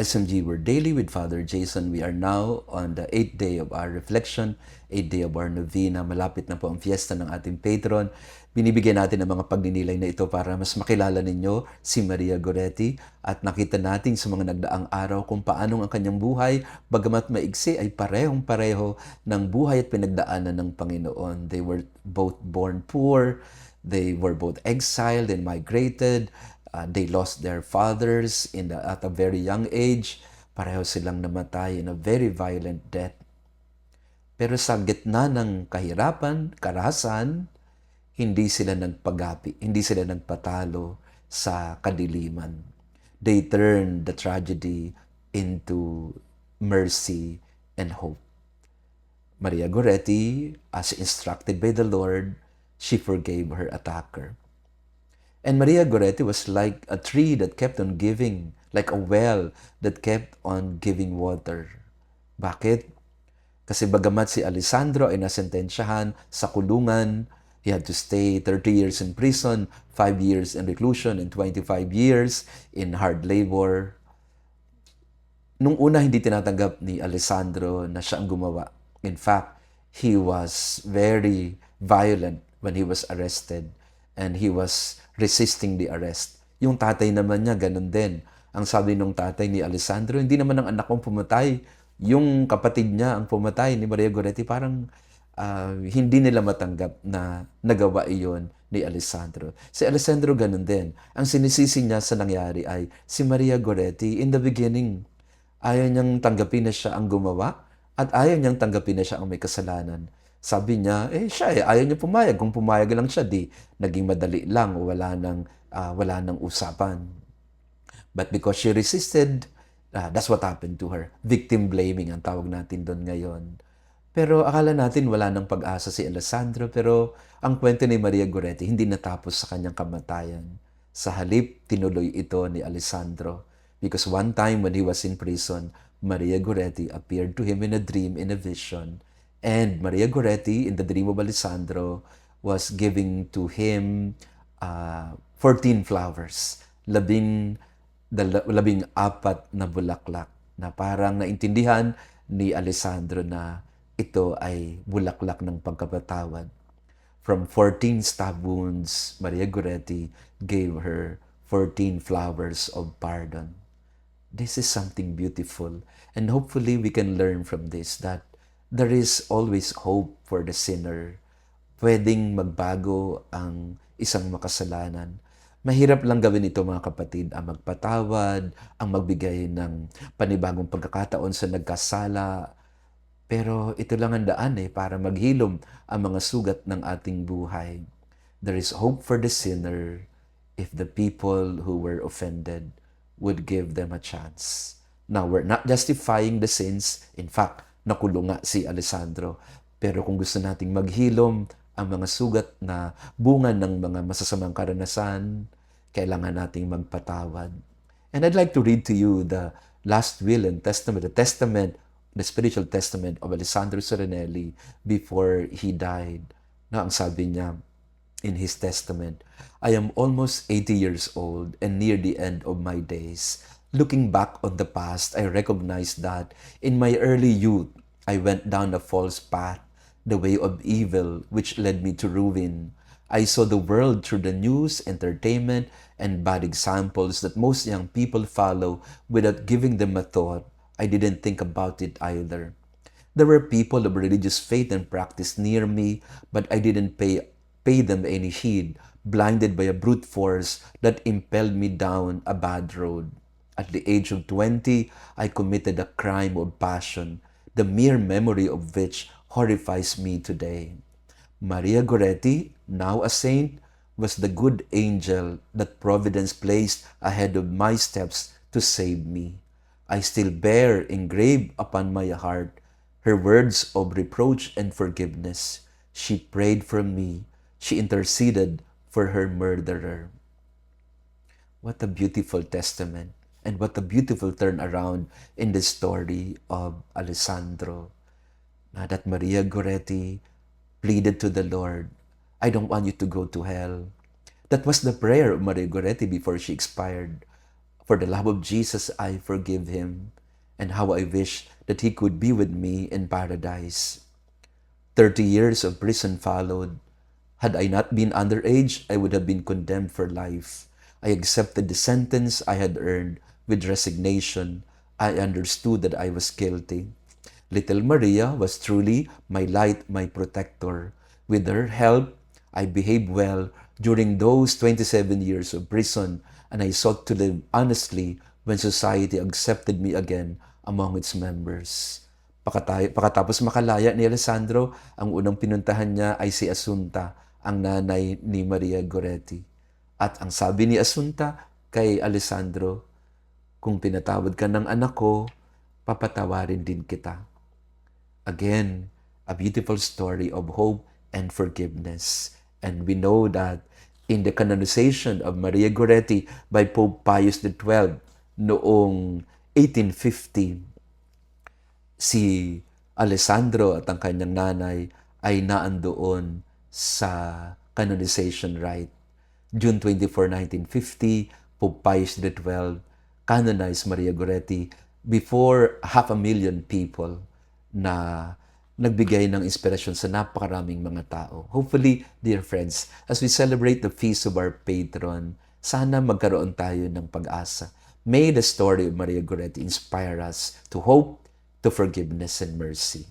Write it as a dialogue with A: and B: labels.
A: SMG, we're daily with Father Jason. We are now on the 8th day of our reflection, 8th day of our novena. Malapit na po ang fiesta ng ating patron. Binibigyan natin ang mga pagninilay na ito para mas makilala ninyo si Maria Goretti at nakita natin sa mga nagdaang araw kung paano ang kanyang buhay, bagamat maigsi ay parehong-pareho ng buhay at pinagdaanan ng Panginoon. They were both born poor, they were both exiled and migrated. They lost their fathers at a very young age. Pareho silang namatay in a very violent death. Pero sa gitna ng kahirapan, karahasan, hindi sila nagpagapi, hindi sila nagpatalo sa kadiliman. They turned the tragedy into mercy and hope. Maria Goretti, as instructed by the Lord, she forgave her attacker. And Maria Goretti was like a tree that kept on giving, like a well that kept on giving water. Bakit? Kasi bagamat si Alessandro ay nasentensyahan sa kulungan, he had to stay 30 years in prison, 5 years in reclusion, and 25 years in hard labor. Nung una, hindi tinatanggap ni Alessandro na siya ang gumawa. In fact, he was very violent when he was arrested and he was resisting the arrest. Yung tatay naman niya, ganun din. Ang sabi ng tatay ni Alessandro, hindi naman ang anak kong pumatay. Yung kapatid niya ang pumatay ni Maria Goretti, parang hindi nila matanggap na nagawa iyon ni Alessandro. Si Alessandro ganun din. Ang sinisisi niya sa nangyari ay si Maria Goretti, in the beginning, ayaw niyang tanggapin na siya ang gumawa at ayaw niyang tanggapin na siya ang may kasalanan. Sabi niya, ayaw niya pumayag. Kung pumayag lang siya, di naging madali lang, wala nang usapan. But because she resisted, that's what happened to her. Victim blaming ang tawag natin doon ngayon. Pero akala natin wala nang pag-asa si Alessandro, pero ang kwento ni Maria Goretti hindi natapos sa kanyang kamatayan. Sa halip, tinuloy ito ni Alessandro. Because one time when he was in prison, Maria Goretti appeared to him in a dream, in a vision. And Maria Goretti, in the dream of Alessandro, was giving to him 14 flowers. Labing apat na bulaklak na parang naintindihan ni Alessandro na ito ay bulaklak ng pagkapatawad. From 14 stab wounds, Maria Goretti gave her 14 flowers of pardon. This is something beautiful, and hopefully we can learn from this that there is always hope for the sinner. Pwedeng magbago ang isang makasalanan. Mahirap lang gawin ito mga kapatid, ang magpatawad, ang magbigay ng panibagong pagkakataon sa nagkasala. Pero ito lang ang daan para maghilom ang mga sugat ng ating buhay. There is hope for the sinner if the people who were offended would give them a chance. Now, we're not justifying the sins. In fact, nakulong nga si Alessandro. Pero kung gusto nating maghilom ang mga sugat na bunga ng mga masasamang karanasan, kailangan nating magpatawad. And I'd like to read to you the last will and testament, the spiritual testament of Alessandro Serenelli before he died. Na ang sabi niya in his testament, I am almost 80 years old and near the end of my days. Looking back on the past, I recognize that in my early youth, I went down a false path, the way of evil, which led me to ruin. I saw the world through the news, entertainment, and bad examples that most young people follow without giving them a thought. I didn't think about it either. There were people of religious faith and practice near me, but I didn't pay them any heed, blinded by a brute force that impelled me down a bad road. At the age of 20, I committed a crime of passion, the mere memory of which horrifies me today. Maria Goretti, now a saint, was the good angel that Providence placed ahead of my steps to save me. I still bear engraved upon my heart her words of reproach and forgiveness. She prayed for me. She interceded for her murderer. What a beautiful testament and what a beautiful turnaround in the story of Alessandro. That Maria Goretti pleaded to the Lord, I don't want you to go to hell. That was the prayer of Maria Goretti before she expired. For the love of Jesus, I forgive him, and how I wish that he could be with me in paradise. 30 years of prison followed. Had I not been underage, I would have been condemned for life. I accepted the sentence I had earned with resignation. I understood that I was guilty. Little Maria was truly my light, my protector. With her help, I behaved well during those 27 years of prison, and I sought to live honestly when society accepted me again among its members. Pakatapos makalaya ni Alessandro, ang unang pinuntahan niya ay si Asunta, ang nanay ni Maria Goretti. At ang sabi ni Asunta kay Alessandro, kung pinatawad ka ng anak ko, papatawarin din kita. Again, a beautiful story of hope and forgiveness. And we know that in the canonization of Maria Goretti by Pope Pius XII noong 1850, si Alessandro at ang kanyang nanay ay naandoon sa canonization rite. June 24, 1950, Pope Pius XII canonized Maria Goretti before 500,000 people na nagbigay ng inspirasyon sa napakaraming mga tao. Hopefully, dear friends, as we celebrate the feast of our patron, sana magkaroon tayo ng pag-asa. May the story of Maria Goretti inspire us to hope, to forgiveness and mercy.